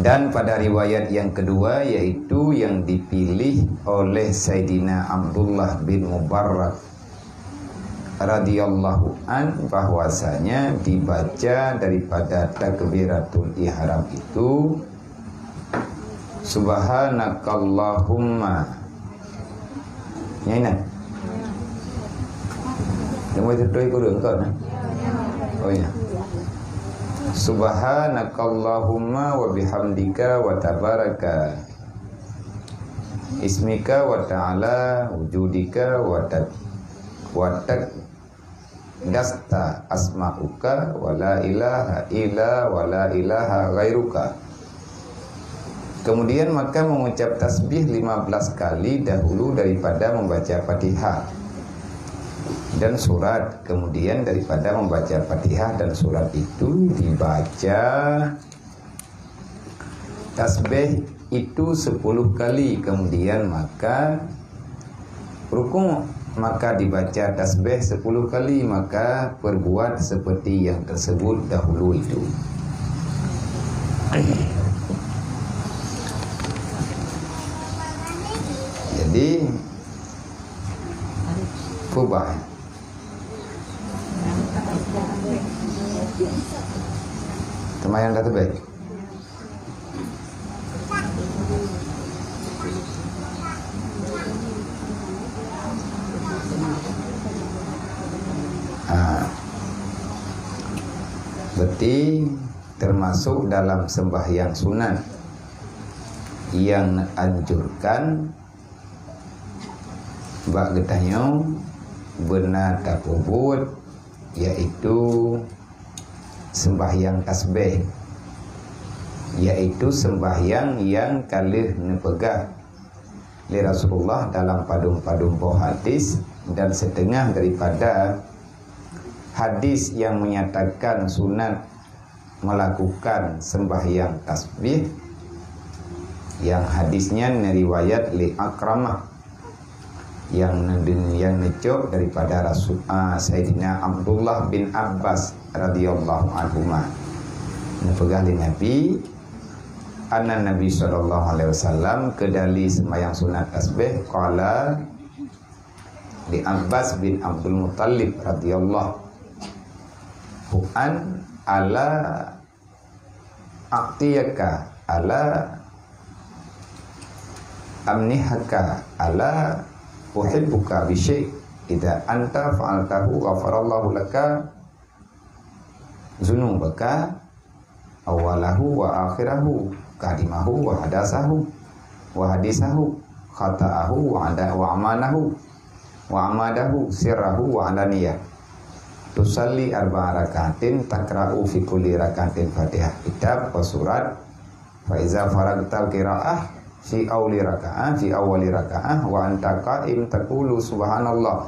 Dan pada riwayat yang kedua, yaitu yang dipilih oleh Sayyidina Abdullah bin Mubarak radhiyallahu an, bahwasanya dibaca daripada takbiratul ihram itu subhanakallahumma. Nyanyi. Nombor itu ikut engkau nah. Oh ya. Subhanakallahumma wa bihamdika wa tabaraka ismika wa ta'ala wujudika wa dasta asma'uka wa la ilaha illa wa la ilaha ghairuka. Kemudian maka mengucap tasbih 15 kali dahulu daripada membaca Fatihah dan surat. Kemudian daripada membaca Fatihah dan surat itu dibaca tasbih itu 10 kali. Kemudian maka rukuk, maka dibaca tasbih 10 kali. Maka perbuat seperti yang tersebut dahulu itu. Jadi kubah Temayan kata baik. Berarti termasuk dalam sembahyang sunat yang anjurkan bak getanyo benar tapubut, yaitu sembahyang tasbih, yaitu sembahyang yang kalih nepegah li Rasulullah dalam padum-padum hadis, dan setengah daripada hadis yang menyatakan sunat melakukan sembahyang tasbih, yang hadisnya riwayat li Akramah, yang necok daripada Rasul Sayyidina Abdullah bin Abbas radhiyallahu anhuma. Nepegah li Nabi anna Nabi sallallahu alaihi wasallam kedali sembahyang sunat tasbih qala li Abbas bin Abdul Muttalib radhiyallahu an ala aqtiyaka ala amnihaka ala uhibbuka bi syai' idza anta fa'altahu ghafarallahu laka dzunubaka awalahu wa akhirahu kadimahu wa hadasahu wa hadisahu khata'ahu wa amanahu wa amadahu sirrahu wa alaniyah tusalli arba'a rakaatin takra'u fi kulli rakaatin Fatihah kitab wa surat fa iza faragta qira'ah fi awli raka'ah wa anta qa'im taqulu subhanallah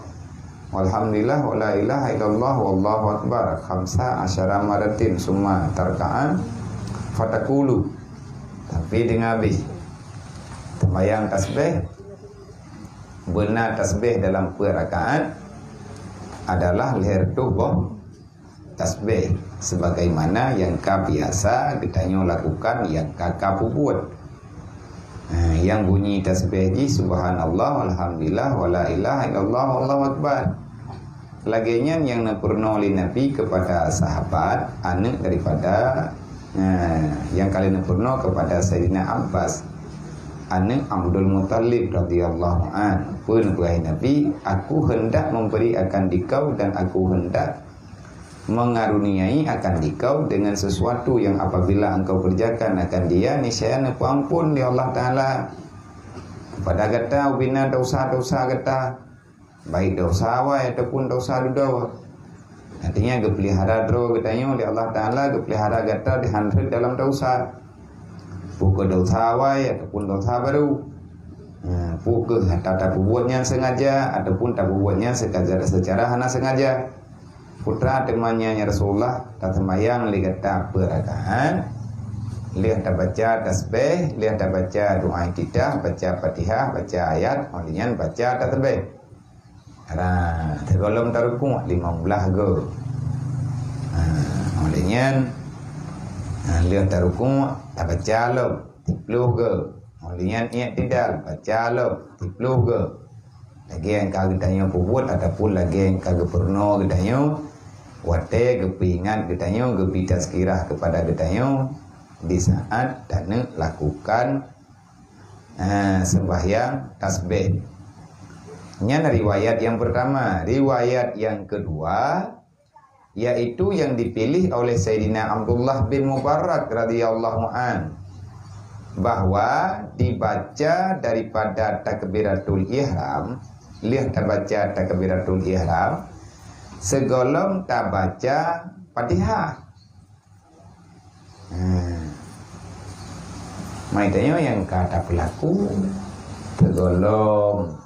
walhamdulillah wa la ilaha illallah wallahu akbar khamsa asyara maratin summa tarka'an fatakulu. Tapi dengan habis sembahyang tasbih, benar tasbih dalam perakaat adalah leher tubuh tasbih sebagaimana yang ka biasa kita lakukan, yang kakak buat. Yang bunyi tasbih ji subhanallah walhamdulillah wa la ilaha illallah wallahu akbar. Laginya yang napurno li Nabi kepada sahabat anak daripada yang kali napurno kepada Sayyidina Abbas anak Abdul Muttalib radhiyallahu an pun wahai Nabi, aku hendak memberi akan dikau dan aku hendak mengaruniai akan dikau dengan sesuatu yang apabila engkau kerjakan akan dia niscaya nepu ampun di Allah Ta'ala kepada kata bina dosa-dosa kata baik dosa awal ataupun dosa dudawa. Artinya kepelihara dro katanya oleh Allah Ta'ala, kepelihara kata dihandret dalam dosa, bukan dosa awal ataupun dosa baru, bukan tak buatnya sengaja ataupun tak buatnya secara hana sengaja. Putra temannya Rasulullah tak sembahyang lihat tak perakaat, lihat tak baca tasbih, lihat tak baca doa kita, baca Fatihah, baca ayat, kemudian baca tasbih. Karena tergolong tarukung 15 go. Kemudian Lihat taruku tak baca lo tipluh ke malian i'tidal baca lo tipluh ke lagi yang kagak tanya puput ataupun lagi yang kagak purno gedanyo wate kepingan gedanyo gebitas kirah kepada gedanyo di saat dana lakukan sembahyang tasbih. Nya riwayat yang pertama. Riwayat yang kedua yaitu yang dipilih oleh Sayyidina Abdullah bin Mubarak radhiyallahu an, bahwa dibaca daripada takbiratul ihram, lihat baca takbiratul ihram segolong tak baca Fatihah. Maitanya yang kata pelaku segolong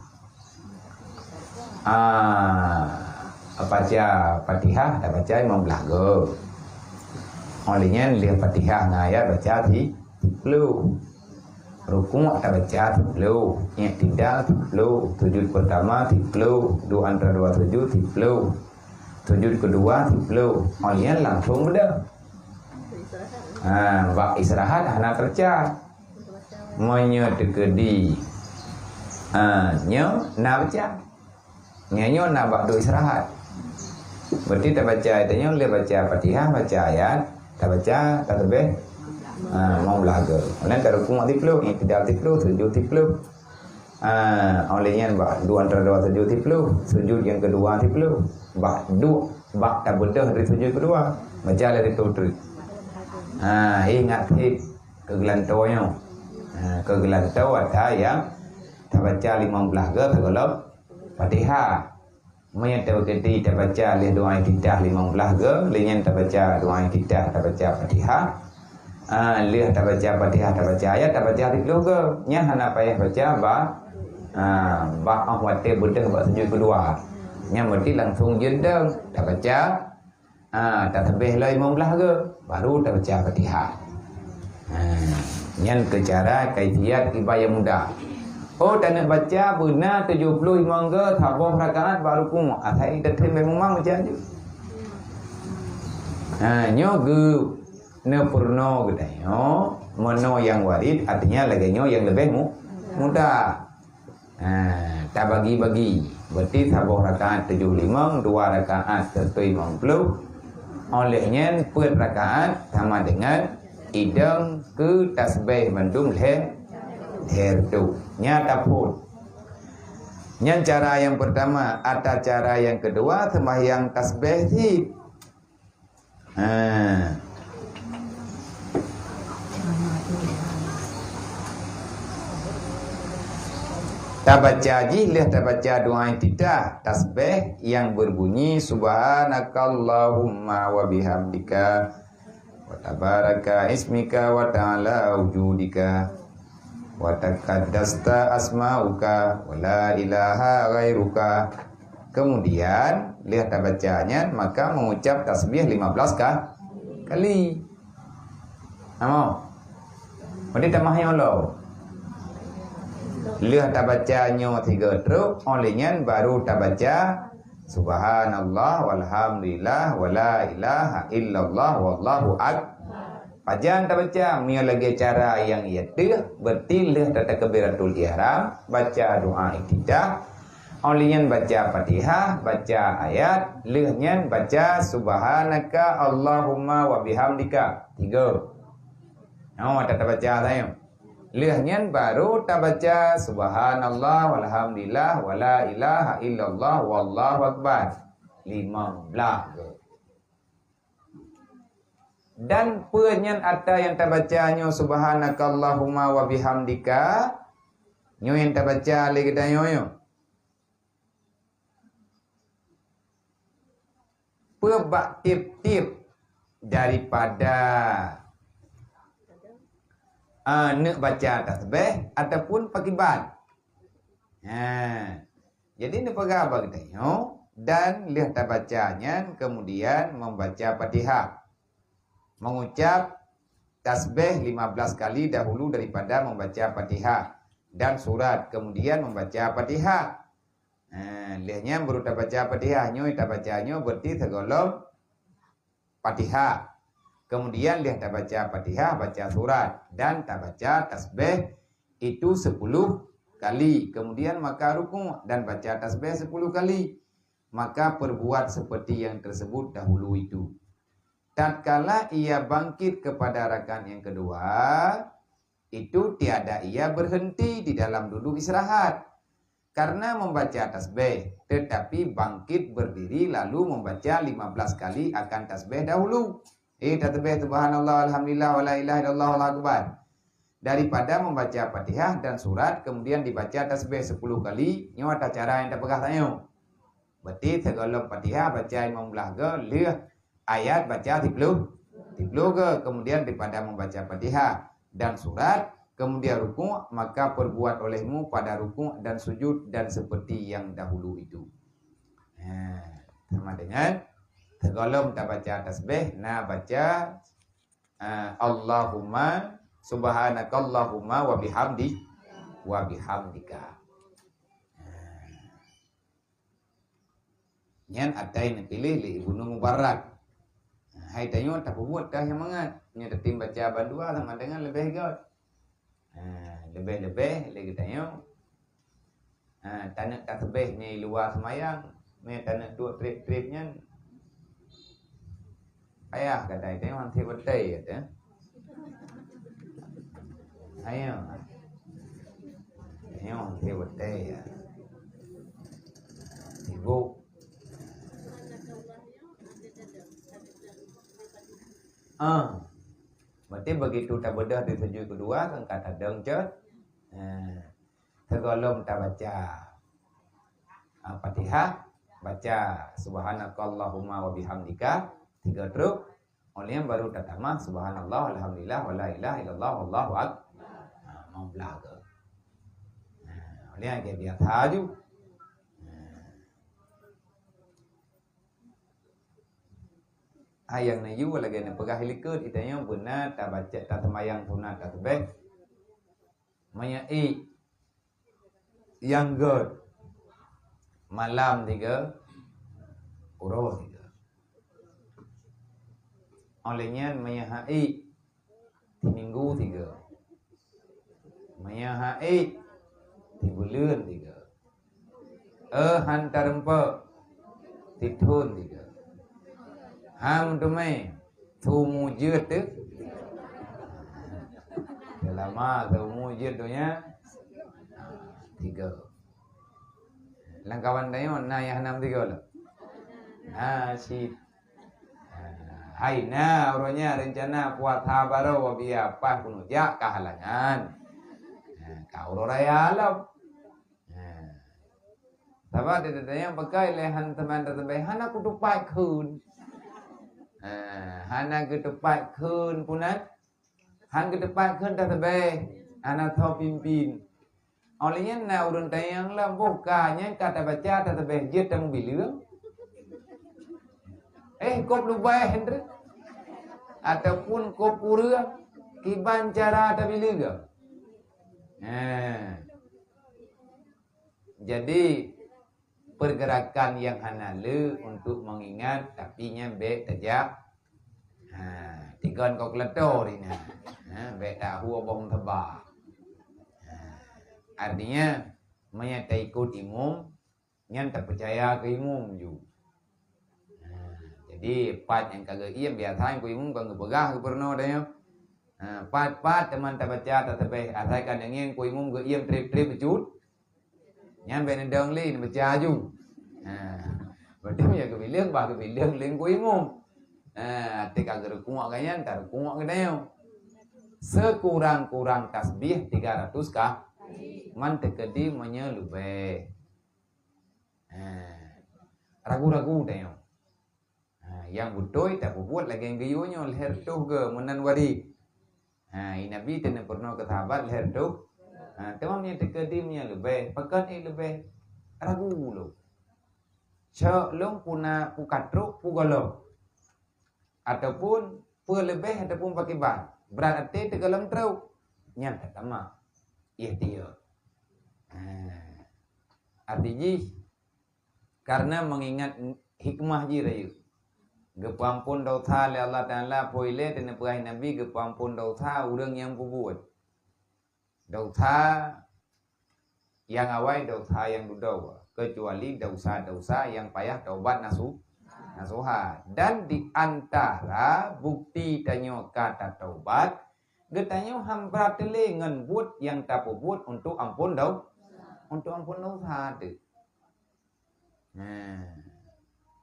baca Fatihah tak baca Imam Belaga. Olehnya lihat Fatihah ngayat baca di tiplu. Rukuk tak baca tiplu. I'tidal tiplu. Sujud pertama tiplu. Dua antara dua sujud tiplu. Sujud kedua tiplu. Olehnya langsung beda. Bak istirahat anak kerja. Menyedekedi. Nyo nak baca. Nyanyo nak bak do istirahat. Berarti tak baca ayatnya, dia baca Fatihah, baca ayat, tak baca tasbih, mau belaga. Oleh tak rukuk tiplu, i'tidal tiplu, sujud tiplu. Olehnya dua antara dua sujud tiplu, sujud yang kedua tiplu. Bak tak bedah dari sujud kedua, baca dari tutri. Ingat hit kegelantaunya. Kegelantau ada yang tak baca 15 tergolong Fatihah. Menyatakan keti tak baca leh doa iftitah 15 ke, lehnya tak baca doa iftitah, tak baca Fatihah. Leh tak baca Fatihah, tak baca ayat, tak baca tiplu ke. Nya hana payah baca ba ahwate bedah ba sujud kedua. Nya berarti langsung jendeng, tak baca tasbih lah 15 ke, baru tak baca Fatihah. Nya ke cara kaifiat ibadah mudah. Oh, tak nak baca benar 75 ke, thabah rakaat baru kumuk. Atai tetap memang macam tu. Nyo ge ne purno gedayo, mono yang warid artinya lagi nyo yang lebih mudah. Tak bagi-bagi. Berarti thabah rakaat 75, 2 rakaat 150. Olehnya per rakaat sama dengan idang ke tasbih mendung herdu. Nyata pun. Yang cara yang pertama, ada cara yang kedua sembahyang tasbih sih. Tak baca jilih, tak baca doa tidak tasbih yang berbunyi subhanakallahumma wa bihamdika wa tabaraka ismika wa ta'ala wujudika wa taqaddasta asma'uka wa la ilaha ghairuka. Kemudian lihat bacanya, maka mengucap tasbih 15 kali. Amo. Berarti tamahnya Allah. Lihat bacanya 3 truk, olehnya baru baca subhanallah walhamdulillah wa la ilaha illallah wallahu akbar. Pajan tak baca, mia lagi cara yang iatu, berarti lihat takbiratul ihram, baca doa iftitah, olehnya baca Fatihah, baca ayat, lihatnya baca subhanaka Allahumma wa bihamdika 3. Tak baca saya. Lihatnya baru tak baca subhanallah walhamdulillah wa la ilaha illallah wallahu akbar 15. Dan penyen ada yang terbacanya subhanakallahumma wa bihamdika, nyo yang terbaca lagi dah nyo. Pebak tip-tip daripada nak baca tasbih ataupun pakibat. Jadi ni pegawai kita nyo dan lihat bacanya, kemudian membaca Fatihah. Mengucap tasbih 15 kali dahulu daripada membaca Fatihah dan surat, kemudian membaca Fatihah. Lihatnya baru baca Fatihah, nyo bacanya berarti tergolong Fatihah. Kemudian dia tak baca Fatihah, baca surat dan tak baca tasbih itu 10 kali. Kemudian maka rukuk dan baca tasbih 10 kali. Maka perbuat seperti yang tersebut dahulu itu. Tatkala ia bangkit kepada rakaat yang kedua, itu tiada ia berhenti di dalam duduk istirahat karena membaca tasbih, tetapi bangkit berdiri lalu membaca 15 kali akan tasbih dahulu. Tasbih subhanallah alhamdulillah wala ilaha illallah wallahu akbar. Daripada membaca Fatihah dan surat kemudian dibaca tasbih 10 kali, nyo ada cara yang tak pegah tanya. Berarti segala Fatihah baca imam belaka, lihat ayat baca 10 ke, kemudian daripada membaca Fatihah dan surat kemudian rukuk, maka perbuat olehmu pada rukuk dan sujud dan seperti yang dahulu itu. Sama dengan sebelum tak baca tasbih, nah baca Allahumma subhanakallahumma wa bihamdika. Nyan ada yang pilih li Ibnu Mubarak. Hai tanya tak buat dah yang mangat. Nya tim baca bandua sama dengan lebih god. Lebih lagi tanya. Tanah tasbih ni luar semayang, ni tanah dua trip-tripnya. Ayah kata itu orang betai kata. Ayo. Ayo betai ya. Sibuk. Berarti begitu tak bedah di sujud kedua kan kata deng cet. Tergolong tak baca Fatihah, baca subhanakallahumma wa bihamdika 3 truk. Oleh baru tatama subhanallah alhamdulillah wala ilaha illallah wallahu akbar. Mau belaga. Oleh dia biasa aju. Yang na yu lagi na pegah likut itanya benar tak baca tak semayang sunat tak sebeh. Mayai yang god malam 3 uruh 3. Olehnya mayahai di minggu 3. Mayahai di bulan 3. Hantar empat di tahun 3. Ham tu mai tu mujud tu. Selama tu mujud tu nya 3. Langkawan tayo na yang 6 3 lah. Si hai na orangnya rencana puat habaro wa biya apa pun ya kehalangan. Kau raya alam. Sebab dia tanya pakai lehan teman terbaik hana ku tupai kun. Hana ke tepat kun punat. Han ke tepat kun tak tebeh. Anak tahu pimpin. Olehnya na urun tayang lah bukanya kata baca tak tebeh je temu bilang. Kop lubai hendre. Ataupun kop pura kiban cara tak bilang. Jadi pergerakan yang hanale untuk mengingat tapi nya be tajak. Tigon kok letor ini. Be tak huwa bom tebak. Artinya menyata ikut imum yang tak percaya ke imum ju. Jadi pat yang kagak iya biasa ku imum kagak pegah ke perno dah. Pat teman tak baca tak tebeh asaikan yang ku imum ke iem trip-trip becut. Nyan ben dong li baca ju. Berarti ya kebilang bah kebilang ling ku imum. Tika gerkuak kanyan tar kuak kedeo. Sekurang-kurang tasbih 300 kah? Man tekedi menyelube. Ragu-ragu deo. Yang butoy tak buat lagi yang gayunya leher tuh ke menan wari. Nabi tena pernah ke sahabat leher tuh. Temannya tekedi menyelube. Pakan lebih ragu lo. Long puna pukatro pugalo. Ataupun pelebih ataupun pakai ban. Berarti tegalam terau. Nyata sama. Iya dia. Artinya karena mengingat hikmah ji rayu. Gepampun dosa le Allah Taala poile dan perai Nabi gepampun dosa urang yang buat. Dosa yang awai dosa yang dudau kecuali dosa-dosa yang payah taubat nasuha. Dan di antara bukti tanyo kata taubat getanyo hamba tele ngan buat yang tak buat untuk ampun dosa tu. Nah,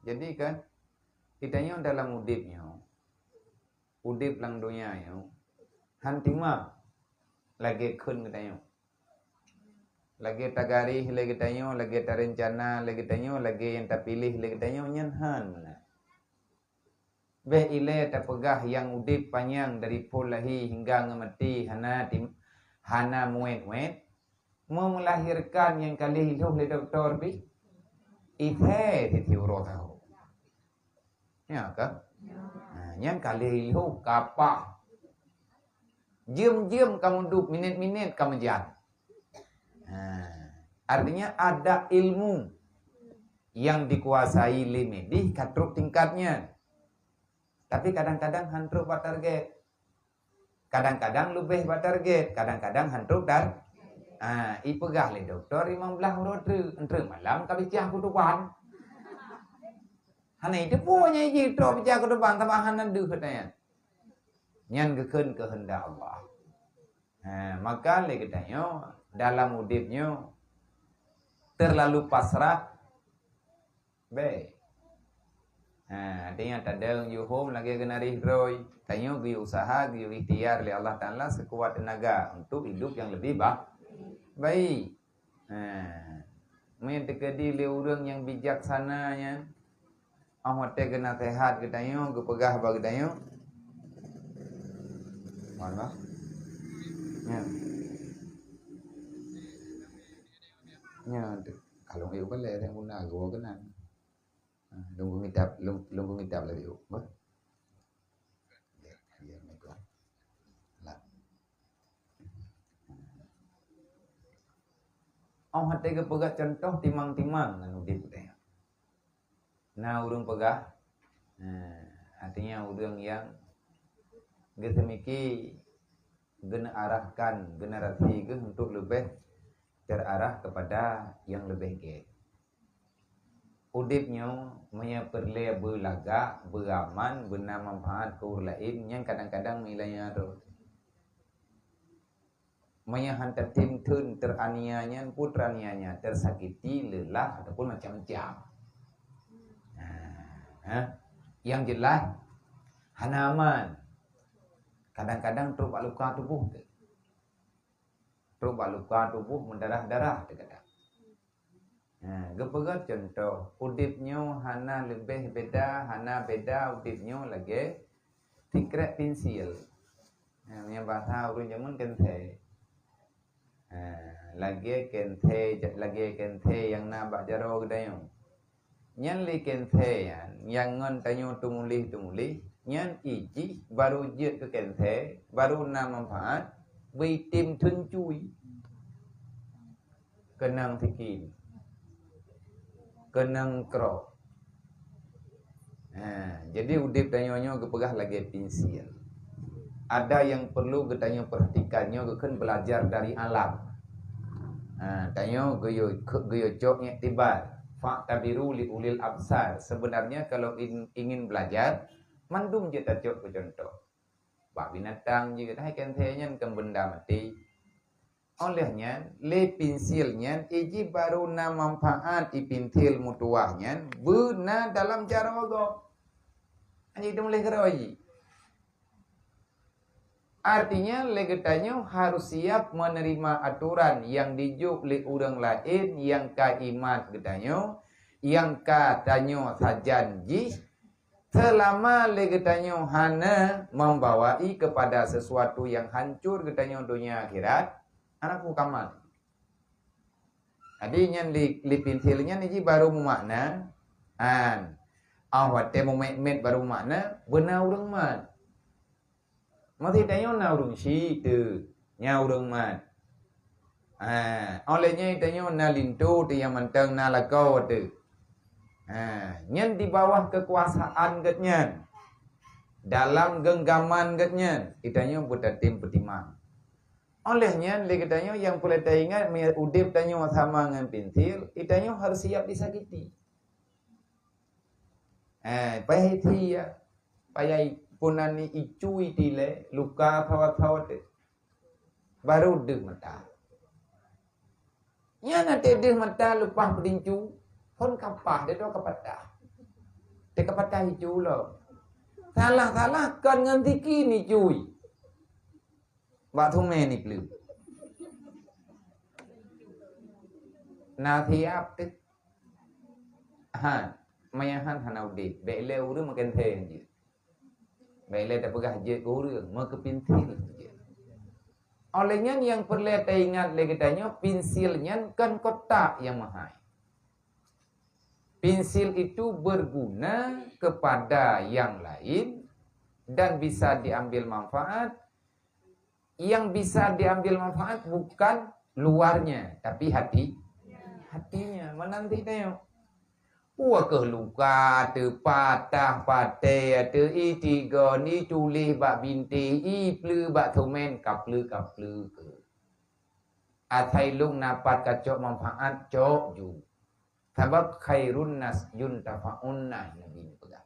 jadi kan kitanya dalam udip lang dunia hantima lagi kun kitanya lagi tagari lagi tanyo lagi tarencana lagi tanyo lagi yang terpilih lagi tanyo nyanhan be ile tapegah yang udip panjang dari polahi hingga ngemati hana muet mau melahirkan yang kali hidup le doktor bi ithe tiuro tahu ya kan yang kali hidup kapah jam-jam kamu duduk minit-minit kamu jalan. Artinya ada ilmu yang dikuasai limit katruk tingkatnya. Tapi kadang-kadang hantruk buat target. Kadang-kadang lebih buat target, kadang-kadang hantruk dan ipegah le doktor 15 huruf entre malam kabicah kutuban. Hana itu punya jitro bicara kutuban tambahan deu katanya. Nyan kehendak Allah. Maka le katanya dalam udipnya terlalu pasrah artinya tadang yuhum lagi kena rihroi tanyo gue usaha gue ikhtiar le Allah Ta'ala sekuat tenaga untuk hidup yang lebih baik. Main tekadi le urang yang bijaksananya ahwat kena sehat ketanyo gue pegah bagi tanyo mana nya kalau yêu có lẽ thằng nào gua cái này lung ngitap là yêu mất ông hati ke pegah contoh timang-timang anu di budaya. Nah urang pegah artinya urang yang getemiki gena arahkan generasi ke untuk lebih terarah kepada yang lebih baik. Udipnya perle belaga, beraman, benar manfaat ke orang lain yang kadang-kadang nilainya tu. Hantar tim tun teraniaya, putranianya tersakiti, lelah ataupun macam-macam. Yang jelas hanaman. Kadang-kadang teruk luka tubuh tu. Teruk luka tubuh mendarah-darah terkadang. Gepegat contoh udipnya hana lebih beda, hana beda udipnya lagi tikret pensil. Yang bahasa urang jamun kenthe. Lagi kenthe yang nabak jaro gedayo. Nyan li kenthe yang ngon tanyo tumulih nyan iji baru jet ke kenthe baru na manfaat wi tim thun chui kenang thikin kenang kro. Jadi udip tanyonyo kepegah lagi pensil. Ada yang perlu getanyo perhatikannya geken belajar dari alam. Tanyo goyo coknya tibar. Fa'tabiru li ulil absar. Sebenarnya kalau ingin belajar mandum je tajok ke contoh. Bak binatang je hai kenthenya ke benda mati. Olehnya le pensilnya iji baru na manfaat ipintil mutuahnya benar dalam cara mogok. Anjing itu mulai keroi. Artinya legetanyo harus siap menerima aturan yang dijuk oleh orang lain yang kaimat getanyo, yang katanyo sajanji selama legetanyo hana membawai kepada sesuatu yang hancur getanyo dunia akhirat, anakku kamal. Adinya lipintilnya niji baru makna awat temu met baru makna benar urang mat. Mati tanyo na urang si tu nya urang mat. Olehnya tanyo na lintu tu yang mantang na lakau tu. Nyen di bawah kekuasaan getnyen. Dalam genggaman getnyen, itanya berdatim bertimang. Olehnya, kitanya yang boleh ingat udip tanya sama dengan pintil, itanya harus siap disakiti. Payah ya, payah punani icui tile, luka thawat baru deh mata. Nya nanti deh mata lupa berincu, pun kapah dia tu kapatah. Dia kapatah icu lo. Salah kan nganti kini cuy. Bak thume ni pelu. Nathi ap tik. Mayahan hanau dik. Bele uru makan theng je. Bele tak pegah je uru makepintil je. Olehnya yang perlu kita ingat lagi tanya pensilnya kan kotak yang mahal. Pensil itu berguna kepada yang lain dan bisa diambil manfaat. Yang bisa diambil manfaat bukan luarnya, tapi hatinya. Menanti tengok. Wah keluka, patah, patah, tiga ni tulis bak binti, pleu bak thumen, kapleu ke. Athai lung napat kacok manfaat cok ju. Sebab khairun nas yuntafa'un Nabi pegang.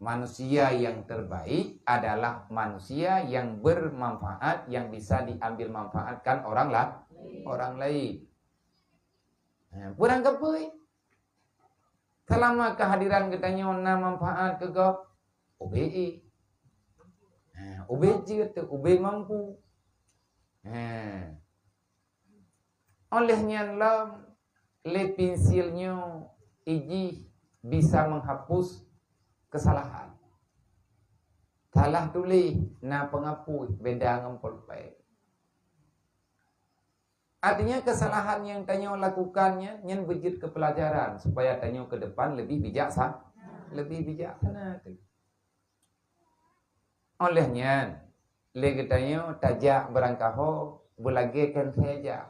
Manusia yang terbaik adalah manusia yang bermanfaat, yang bisa diambil manfaatkan orang lain. Kurang kepai. Selama kehadiran kita nyona manfaat ke kau, OBE. OBE tu, OBE mampu. Olehnya lam le pensilnya iji bisa menghapus kesalahan. Salah tulis na pengapui beda ngempol baik. Artinya kesalahan yang tanya lakukannya nyen bejit ke pelajaran supaya tanya ke depan lebih bijaksana. Olehnya le tanya tajak berangkaho belage kan saja.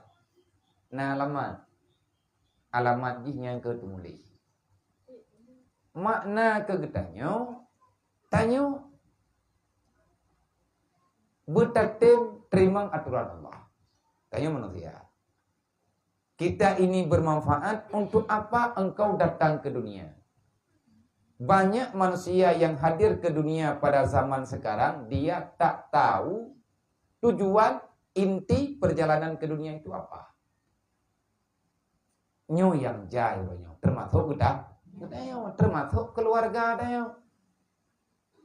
Nah alamat yang ketumuli. Makna kegetanyo tanyo bertatim terima aturan Allah. Tanyo manusia. Kita ini bermanfaat untuk apa engkau datang ke dunia? Banyak manusia yang hadir ke dunia pada zaman sekarang dia tak tahu tujuan inti perjalanan ke dunia itu apa. Nyo yang jai banyak termasuk kita termasuk keluarga dayo.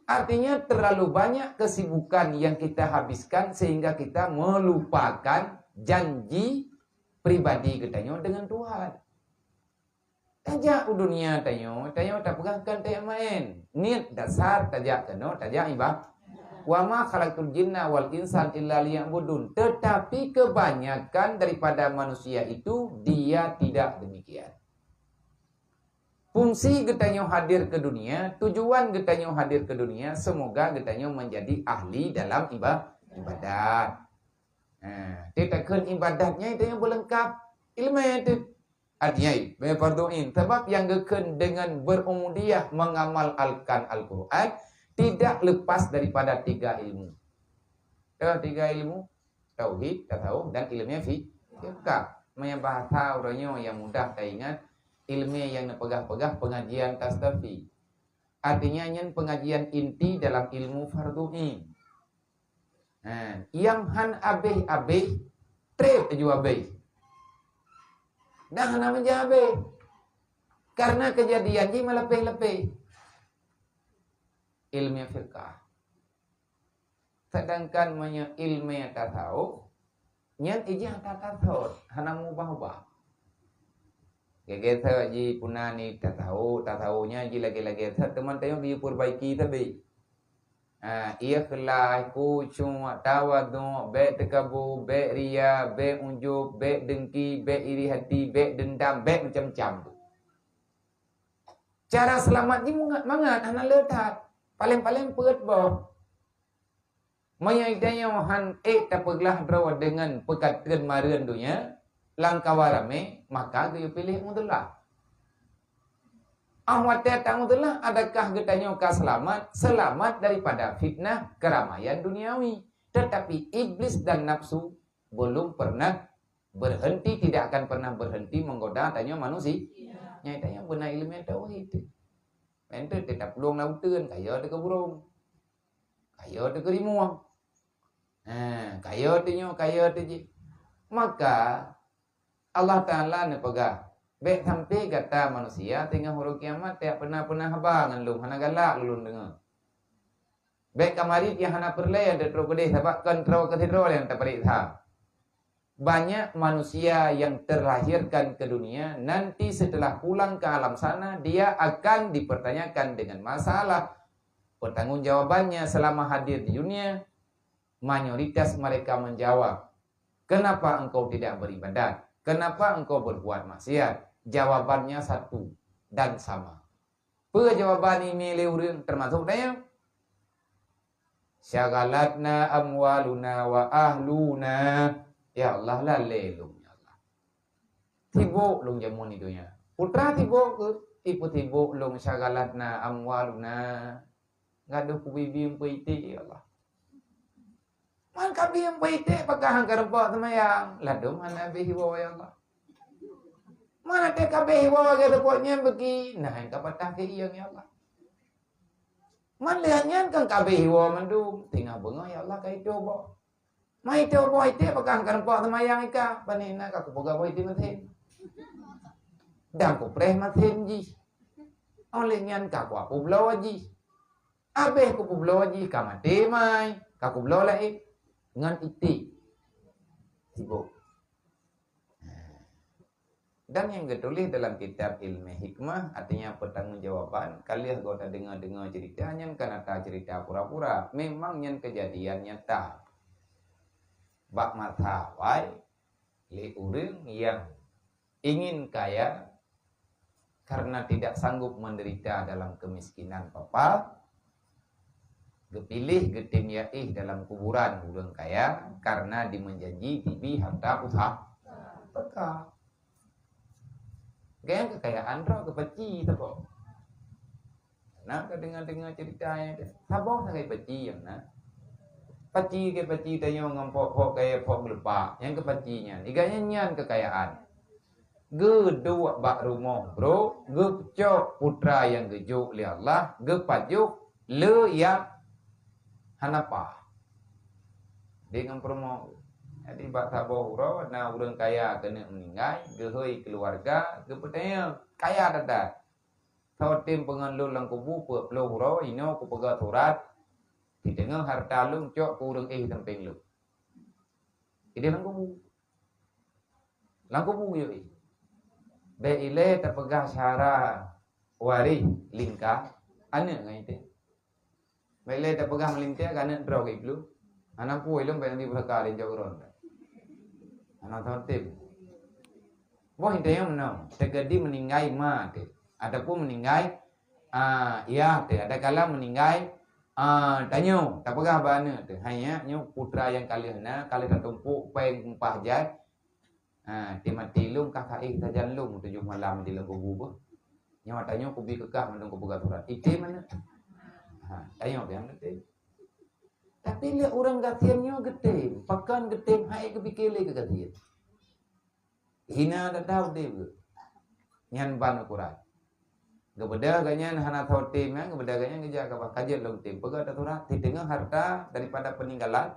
Artinya terlalu banyak kesibukan yang kita habiskan sehingga kita melupakan janji pribadi kita dengan Tuhan. Tajak dunia tayo tak pegangkan tayo main. Niat dasar tajak keno tajak ibadah. Wa ma khalaqtul jinna wal insan illa liya'budun. Tetapi kebanyakan daripada manusia itu dia tidak demikian. Fungsi getanyo hadir ke dunia, tujuan getanyo hadir ke dunia, semoga getanyo menjadi ahli dalam ibadat. Tetakan ibadatnya itu yang berlengkap ilmu itu. Artinya, fardu'in. Sebab yang geken dengan berumudiyah mengamalkan Al-Quran tidak lepas daripada 3 ilmu. 3 ilmu, tauhid, tasawuf dan ilmu fiqh. Menyembah orangnya yang mudah tak ingat. Ilmu yang pegang-pegang pengajian tasdafi. Artinya yang pengajian inti dalam ilmu fardu'in. Yang han abeh trip ju abeh. Dah hana menjabe. Karena kejadian ji melepeh-lepeh. Ilmu fiqh. Sedangkan ilmu tasawuf nyen ijah tasawuf hana mubah-ubah. Gegetha ji punani tasawufnya ji lagi-lagi teman tayo diperbaiki tapi ikhlas khusyuk tawadhu be takabbur be riya be unjub be dengki be iri hati be dendam be macam-macam tu. Cara selamat ni mangat hana letak paling-paling peut boh. Maya idanya han tapeglah draw dengan pekatkeun mareun dunya langkah warame maka dia pilih mudullah. Ahwat datang itulah adakah getanya selamat? Selamat daripada fitnah keramaian duniawi. Tetapi iblis dan nafsu belum pernah berhenti, tidak akan pernah berhenti menggoda tanya manusia. Nyai tanya benar ilmu tauhid. Ente tetap luang lautan kaya de burung. Kaya de rimuang. Kaya de maka Allah Ta'ala ne pegah. Baik sampai kata manusia tengah huruf kiamat tak pernah habangan lu hana galak lu dengar. Baik kamari yang hana perlay ada terogede sebab kontrol ketidro yang tak periksa. Banyak manusia yang terlahirkan ke dunia nanti setelah pulang ke alam sana dia akan dipertanyakan dengan masalah pertanggungjawabannya selama hadir di dunia. Mayoritas mereka menjawab, kenapa engkau tidak beribadat? Kenapa engkau berbuat maksiat? Jawabannya satu dan sama. Jawaban ini urang termasuk tanya. Syagalatna amwaluna wa ahluna. Ya Allah lah lelung ya Allah. Tibo lung jamun itunya. Putra tibo ke ibu tibo lung syagalatna amwaluna. Ngadu kubibim puiti ya Allah. Man kabim puiti pagahang karempak temayang. Ladum hanabi hiwa ya Allah. Mana teh kabeh hiwa ke tepoknya begi. Nah yang kapatah ke iyang ya Allah. Man lihatnya kan kabeh hiwa mandum. Tinggal bengah ya Allah kai coba. Mai coba itu pagahang karempak temayang ika. Panina kaku boga boy di mathen. Dan ku preh mathen ji. Oleh nyan kaku aku blow ji. Abeh ku blow ji kamate mai. Kaku blow lai. Ngan iti. Sibuk. Dan yang ketulis dalam kitab ilmu hikmah artinya pertanggungjawaban. Kalian kau dah dengar ceritanya kan ada cerita pura-pura. Memang yang kejadian nyata. Bak matawai li urang yang ingin kaya karena tidak sanggup menderita dalam kemiskinan papa. Gepilih getim yaih dalam kuburan urang kaya karena dimenjanji tibi harta usaha. Peka. Gaya kekayaan roh kepeci tabo. Nah, dengar ceritanya deh. Sabong sangai peci yang nah. Peci ke peci tayo ngampok kaya pok lupa. Yang kepecinya, iganya nyan kekayaan. Gedua bak rumah, bro. Gepcok putra yang gejuk li Allah, gepajuk le yang hanapa. Dengan promo. Jadi bak saboh uro na urang kaya kena meninggal, gehoi keluarga, gepetanya kaya dadat. Tau tim penganlu lang kubu pelo uro ino ku pega surat. Ditengah harta lu cok ku urang samping lu. Ide lang kubu. Lang kubu yo i. Be ile terpegah syara wari lingka ane ngai te. Be ile terpegah melintia kana draw ke lu. Anak puai lu be di belakang jauh ron. Anak tertib. Wah intanya mana? Tegadi meninggal mati. Adapun meninggal, ya, ada kala meninggal, tanyo, tak pegah bana, hanya nyu putra yang kalian tertumpuk peng umpah jat, mati lung kakak kita jalan lung 7 malam di lembu bubuh. Nyawa tanyo kubi kekah mendung kubuka surat. Ite mana? Tanyo yang gede. Tapi lihat orang gatiannya gede, pakan gede, hai kebikele ke gatian. Hina tak tahu dia. Nyan ban ukuran. Gebeda ganyan hana tahu timnya, gebeda ganyan ngeja kapal kajian long tim. Pega ada surat di tengah harta daripada peninggalan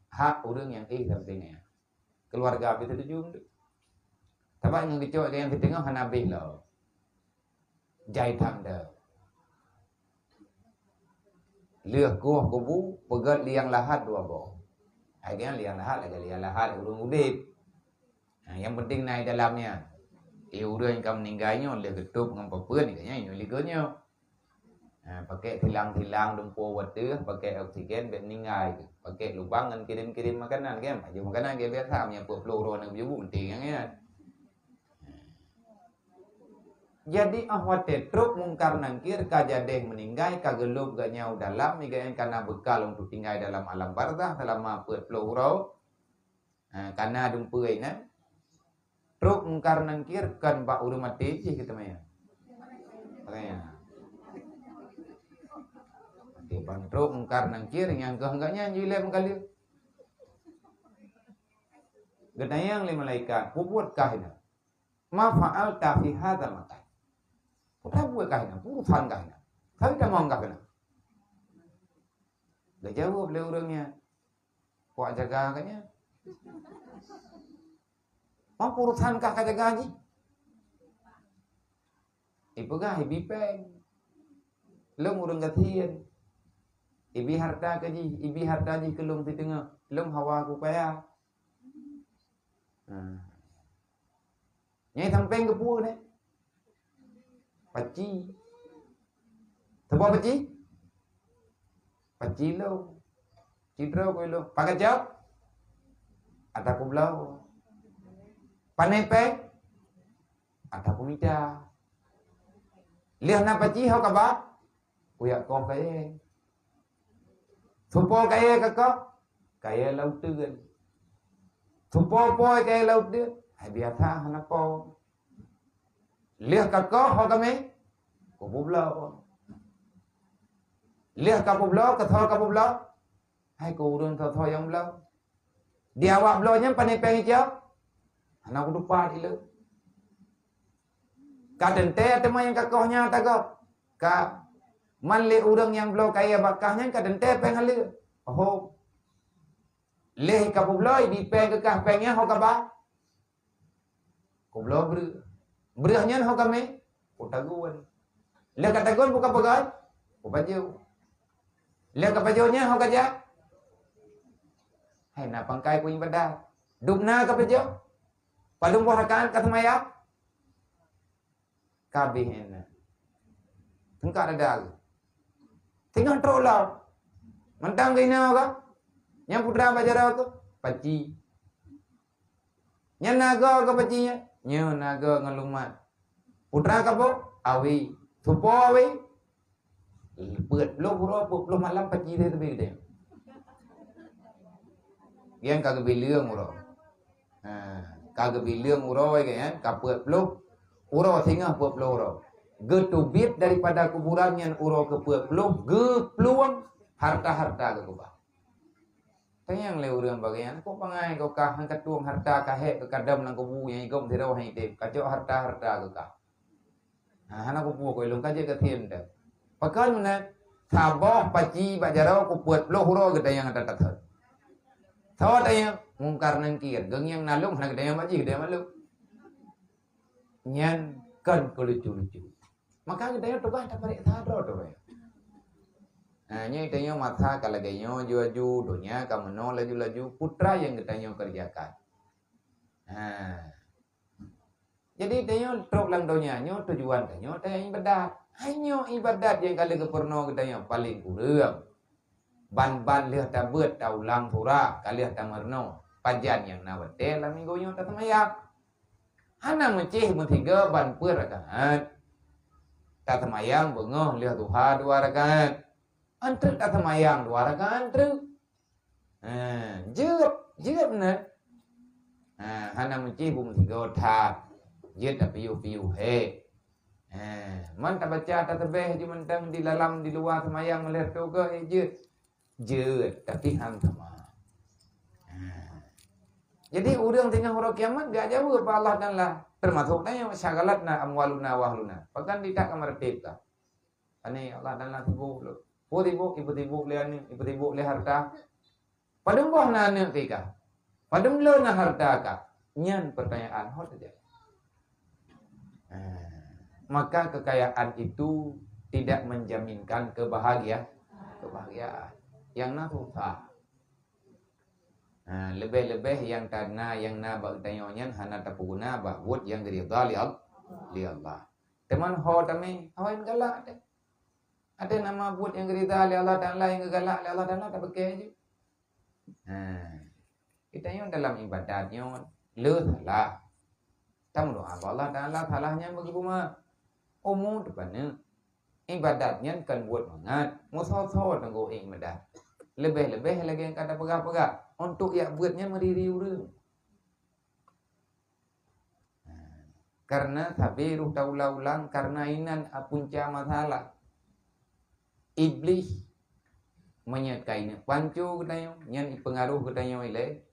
hak orang yang sampingnya. Keluarga itu tujuh. Tapi yang kecil yang di tengah hana bilo. Jai tanda. Lihat kuah kubu, pegat liang lahat 2 boh. Akhirnya liang lahat urung udip. Nah, yang penting naik dalamnya. Urang yang meninggalnya oleh ketup dengan papun kayaknya ini liganya. Pakai tilang-tilang dumpo water, pakai oksigen biar meninggal. Pakai lubang dan kirim-kirim makanan kan. Baju makanan dia biasa punya peluru nak bubu penting kan. Jadi ahwat truk mungkar nangkir kajadeh meninggal kagelup gak nyau dalam igain karena bekal untuk tinggal dalam alam barzah selama 40 urau. Karena dumpuai na truk mungkar nangkir kan bak urut mati sih kita maya. Makanya dia bantruk mungkar nangkir yang enggaknya jilem kali. Gedayang li malaikat, buat kahina. Ma fa'alta fi hadzal makan. Kita buat kahina, urusan kahina. Tapi kita mau kahina. Gak jawab oleh orangnya. Kok jaga katanya? Mau urusan kah jaga haji? Ibu kah ibi peng. Lung urang gatien. Ibi harta kaji, ibi harta ji kelung di tengah. Lung hawa ku kaya. Nyai sampeng ke pua ni. Paci. Sebuah paci? Paci lo. Cidra ko lo. Pakai jawab. Ada ku belau. Panepek. Ada ku mita. Lihat na paci hau kabak. Kuyak kau kaya. Supo kaya kakak. Kaya laut tugan. Supo poy kaya laut dia. Hai biasa anak kau. Lihat kakak hau kami. Kupu belau. Lihat kapu belau. Kethol kapu belau. Hai ku urun kethol yang belau. Dia awak belaunya panepeng hijau. Anak ku dupa dia. Kadente atema yang kakaknya tagap. Ka manle urang yang belau kaya bakahnya kadente peng halu. Oh. Leh kapu belau di peng kekah pengnya ho kaba. Ku belau ber. Berahnya ho kami. Ku taguan. Leh kataguan buka pegai. Ku baju. Leh kapajonya ho kaja. Hai na pangkai ku ibadah. Dubna kapajo. Padung borakan katamaya. Kabeh enak. Tengkak ada. Tengah trolau. Mentang gina ka? Yang putra bajar aku paci. Yang naga ka pacinya? Nya naga ngalumat. Putra ka po? Awi. Supo awi. Beut lo malam paci dia tebe gede. Yang kagak bileung uro. Kagak bileung uro kan? Kapeut lo. Uro singa puap lo uro. Getubit daripada kuburan yang uro ke puap lo. Gepluang harta-harta ke kubah. Tanyang le urang bagian. Kok pangai kau kah angkat tuang harta kahek ke kadam nang kubu yang igom dirau hang itip. Kacau harta-harta ke kah. Hana kubu ko ilung kaje ke tienda. Pakan na saboh paci bajarau ku puap lo uro gede yang ada tatat. Tawa tanya mungkar nangkir. Geng yang nalung hana gede yang baji gede yang malu. Nyan kan lucu-lucu. Maka kita yang coba tak balik sadar tu ya. Nyai tanya mata kalau gayo juaju dunia kamu no laju-laju putra yang kita yang kerjakan. Jadi tanya truk lang dunia nyo tujuan tanya ibadat. Hanya ibadat yang kali keperno kita yang paling kurang. Ban-ban lihat tak buat taulang pura kali tak merno. Pajan yang nawate lah minggu nyo tak semayak. Hana mencih mentiga ban pur rakaat. Tak semayang bengah lihat duha 2 rakaat. Antri tak semayang 2 rakaat antri. Jep benar. Hana mencih mentiga tha. Jep tak piu he. Man tak baca tak tebeh di mentang di dalam di luar semayang melihat tu ke jep tapi han sama. Jadi orang tengah huruf kiamat gak jauh apa Allah dan lah. Termasuknya yang syagalatna amwaluna wahluna. Bahkan tidak kemertib kah. Ini Allah dan lah sibuk lo. Ibu-ibu lihat ni, ibu-ibu lihat harta. Padahal buah nana tika. Padahal lo na harta kah. Nyan pertanyaan hot saja. Maka kekayaan itu tidak menjaminkan kebahagiaan. Yang na susah. Lebih-lebih yang tanah yang na bagtayonyan hana tapuguna bahwut yang diridha li Allah. Teman ho tami hawain galak ada. Ada nama buat yang diridha li Allah Taala yang galak li Allah Taala tak pakai aje. Kita yang dalam ibadatnya le salah. Tam doa Allah Taala salahnya begitu mah. Umum depannya ibadatnya kan buat mangat musoso tanggo ibadat. Lebih-lebih lagi yang kata pegah-pegah. Untuk yang buatnya meriri urang. Karena tabiru taulah-ulang karena inan punca masalah. Iblis menyekai pancu katayo nyan ipengaruh katayo ile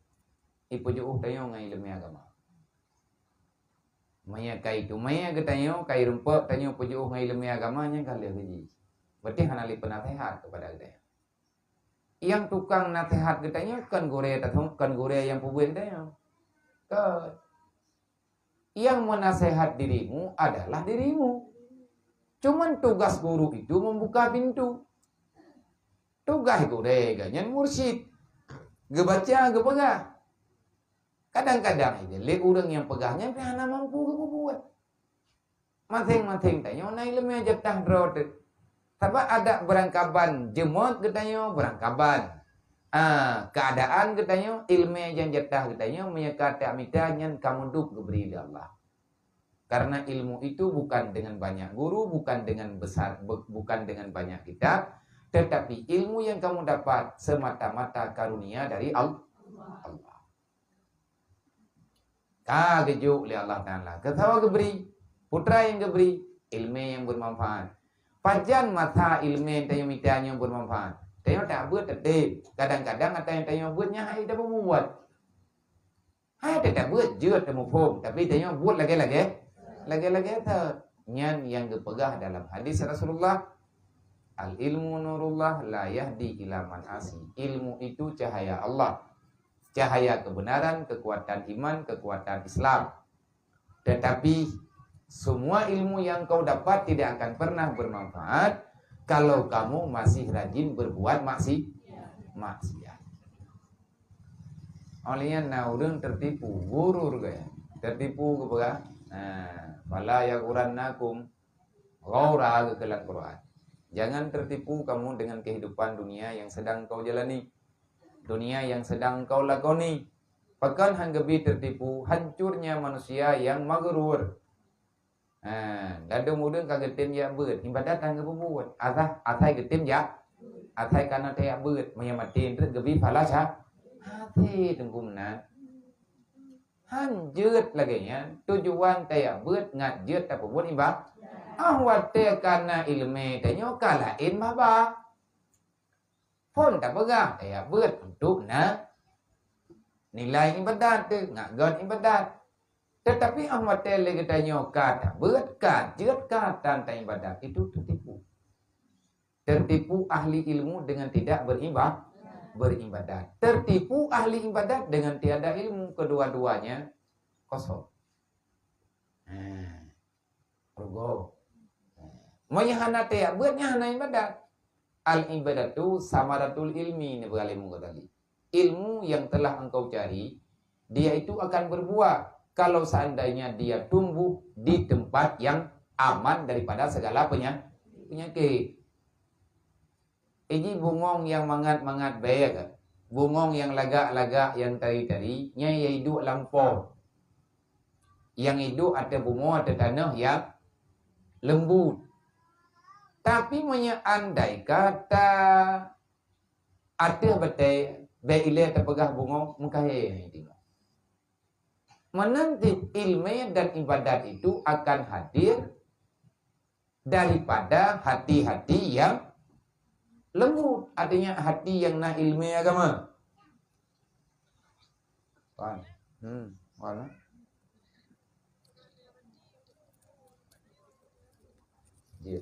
ipujuh tayo ngai ilmu agama. Menyekai itu maya katayo kai rumput tayo pujuh ngai ilmu agamanya kali haji. Berarti hanali penasehat kepada katayo. Yang tukang nasihat katayo kan gore tatong kan gore yang pubuh katayo. Kan yang menasehat dirimu adalah dirimu. Cuman tugas guru itu membuka pintu. Tugas guru ganyan mursyid. Gebaca, gepegah. Kadang-kadang ini le orang yang pegahnya hana mampu buat. Masing-masing tanyo na ilmu jatah drot. Tapi ada berangkaban jemot getanyo berangkaban. Keadaan katanya ilmu yang jatah katanya menyekat amitanya kamu duk diberi Allah. Karena ilmu itu bukan dengan banyak guru, bukan dengan besar, bukan dengan banyak kitab, tetapi ilmu yang kamu dapat semata-mata karunia dari Allah. Kejuk oleh Allah Taala. Ketawa geberi, putra yang geberi, ilmu yang bermanfaat. Pajan mata ilmu yang mitanya yang bermanfaat. Tayo tak buat tetep. Kadang-kadang ada yang tayo buatnya hai dah membuat. Hai tak buat je temu form, tapi tayo buat lagi-lagi tu. Nyan yang dipegah dalam hadis Rasulullah, al ilmu nurullah la yahdi ila man asi. Ilmu itu cahaya Allah. Cahaya kebenaran, kekuatan iman, kekuatan Islam. Tetapi semua ilmu yang kau dapat tidak akan pernah bermanfaat kalau kamu masih rajin berbuat maksiat. Olehnya naudun tertipu, gurur gaya. Tertipu kepada fala yaqurannakum ghaura kekelan Quran. Jangan tertipu kamu dengan kehidupan dunia yang sedang kau jalani. Dunia yang sedang kau lakoni. Pekan hanggabi tertipu hancurnya manusia yang magrur. Dadu mudun kagetin ya beut ibadat hangga buat atai getin ya atai kana teh beut mayamatin terus gebi falasha hati tengkumna hanjeut lagi nya tujuan teh beut ngajeut ta buat ibadah ahwat teh kana ilme teh nyokala in maba pon ta begah teh beut untuk nilai ibadat teh ngagon ibadat. Tetapi Ahmad Tele katanya kata berkat, jekat tentang ibadat itu tertipu. Tertipu ahli ilmu dengan tidak beribadat. Tertipu ahli ibadat dengan tiada ilmu, kedua-duanya kosong. Rugo. Mayahana teh buatnya hana ibadat. Al ibadatu samaratul ilmi ni beralimu tadi. Ilmu yang telah engkau cari, dia itu akan berbuah. Kalau seandainya dia tumbuh di tempat yang aman daripada segala penyakit. Ini bungong yang mangat-mangat baik. Bungong yang lagak-lagak yang tari-tari. Yang hidup lampau. Yang hidup ada bunga, ada tanah yang lembut. Tapi andai kata ada betul beile terpegah bunga mengkaya tengok. Menanti ilmu dan ibadat itu akan hadir daripada hati-hati yang lembut. Artinya hati yang nak ilmu agama. Kan? Mana? Dia.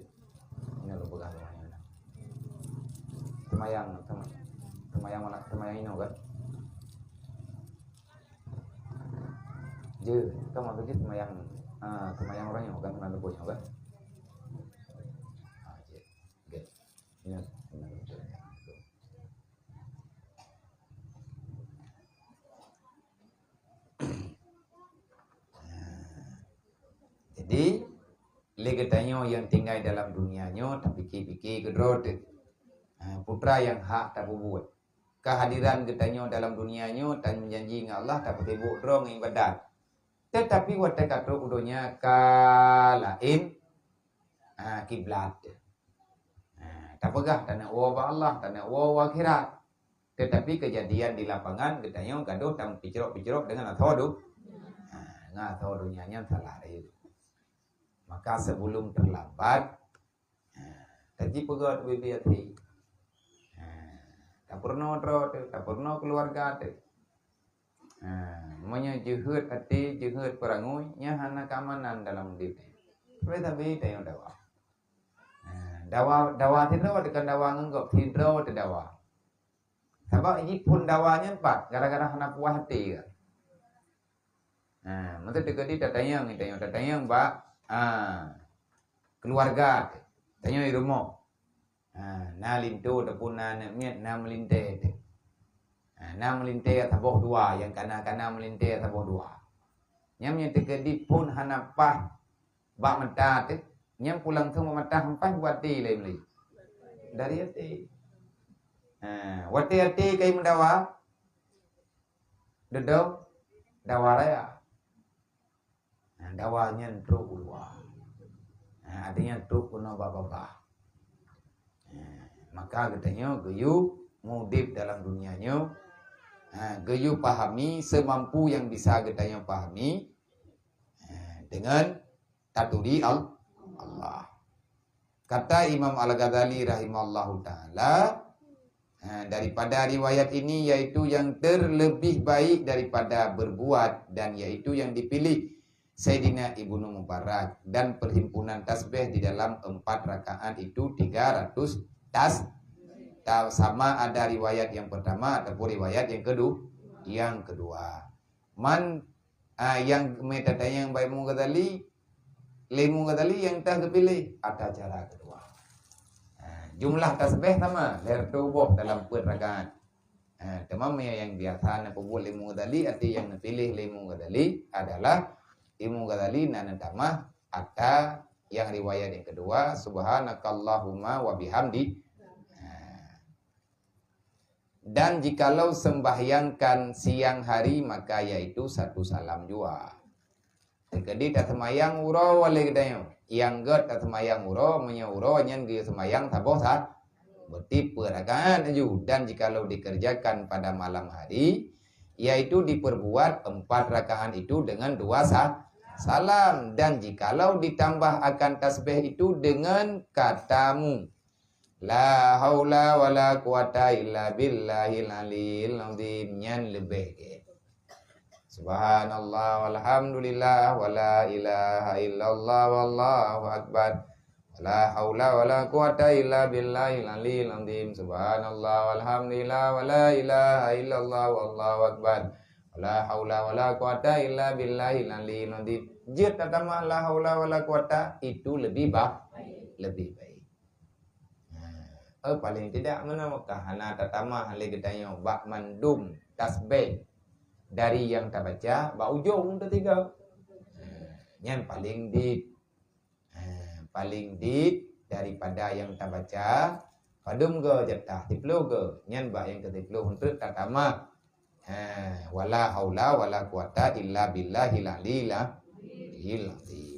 Ini lo pegang rumahnya. Temayang mana? Temayang ini kan? Je, kamu begitu temayang orangnya kan, mana bosnya kan? Je, okay. Ini. Jadi, legetanyo yang tinggal dalam dunianya tapi pikir gedrot. Putra yang hak tak buat. Kehadiran getanyo dalam dunianya dan menjanji dengan Allah tak sibuk drong ibadat. Tetapi waktu kata udonya kalain kiblat. Tak pegah tanah wa Allah, tanah wa akhirat. Tetapi kejadian di lapangan getanyo gaduh tang picrok dengan athodu. Athodunya salah itu. Maka sebelum terlambat, taji pegot bibi hati. Tak pernah tu, tak pernah keluarga tu. Namanya jihad hati, jihad perangui, nya hana keamanan dalam diri. Tapi yang dawa. Dawa tidak dengan dawa nganggap tidak ada dawa. Sebab ini pun dawanya empat, gara-gara hana puas hati kan. Mesti dekati datang yang mbak, keluarga, tanya di rumah. Na lintu ataupun na melinte. Na melinte ataboh dua, yang kana melinte ataboh dua. Nyamnya dekati pun hana pas, bak mentah tu, nyam pulang tu mentah empat buat ti lain. Dari hati. Wati-hati kay mendawa, dedok, dawa raya. Dawanya truk ulwa. Artinya truk kuno bapa-bapa. Maka katanya geyu mudip dalam dunianya. Geyu pahami semampu yang bisa katanya pahami dengan taturi Allah. Kata Imam Al-Ghazali rahimallahu taala, daripada riwayat ini yaitu yang terlebih baik daripada berbuat dan yaitu yang dipilih Sayyidina Ibnu Mubarak dan perhimpunan tasbih di dalam 4 rakaat itu 300 sama ada riwayat yang pertama ataupun riwayat yang kedua. Yang metadanya yang baik Limu Ghazali yang tak kepilih ada cara kedua. Jumlah tasbih sama lertubuh dalam 4 rakaat. Temam yang biasa nak buat Limu Ghazali arti yang pilih Limu Ghazali adalah Imam Ghazali nana tamah ada yang riwayat yang kedua subhanakallahumma wa bihamdi. Dan jikalau sembahyangkan siang hari maka yaitu 1 salam jua. Tekedi tak semayang uro wale gedayo. Yang get tak semayang uro menya uro nyen ge semayang taboh sah. Berarti perakaan aju. Dan jikalau dikerjakan pada malam hari yaitu diperbuat 4 rakaat itu dengan 2 salam. Dan jikalau ditambah akan tasbih itu dengan katamu la haula wala quwata illa billahil aliyil azim, nyan lebih ke subhanallah walhamdulillah wala ilaha illallah wallahu akbar la haula wala quwata illa billahil aliyil azim subhanallah walhamdulillah wala ilaha illallah wallahu akbar la haula wala quwata illa billahil aliyil azim. Jid tamah la haula wala quwata itu lebih baik. Paling tidak manakah hana tatama hale getanya bak mandum tasbih dari yang tak baca bak ujung ketiga. Yang paling dit daripada yang tak baca padum ke jatah tiplu ke nyan bak yang ketiplu untuk tatama wala haula wala quwata illa billahil aliyil azim.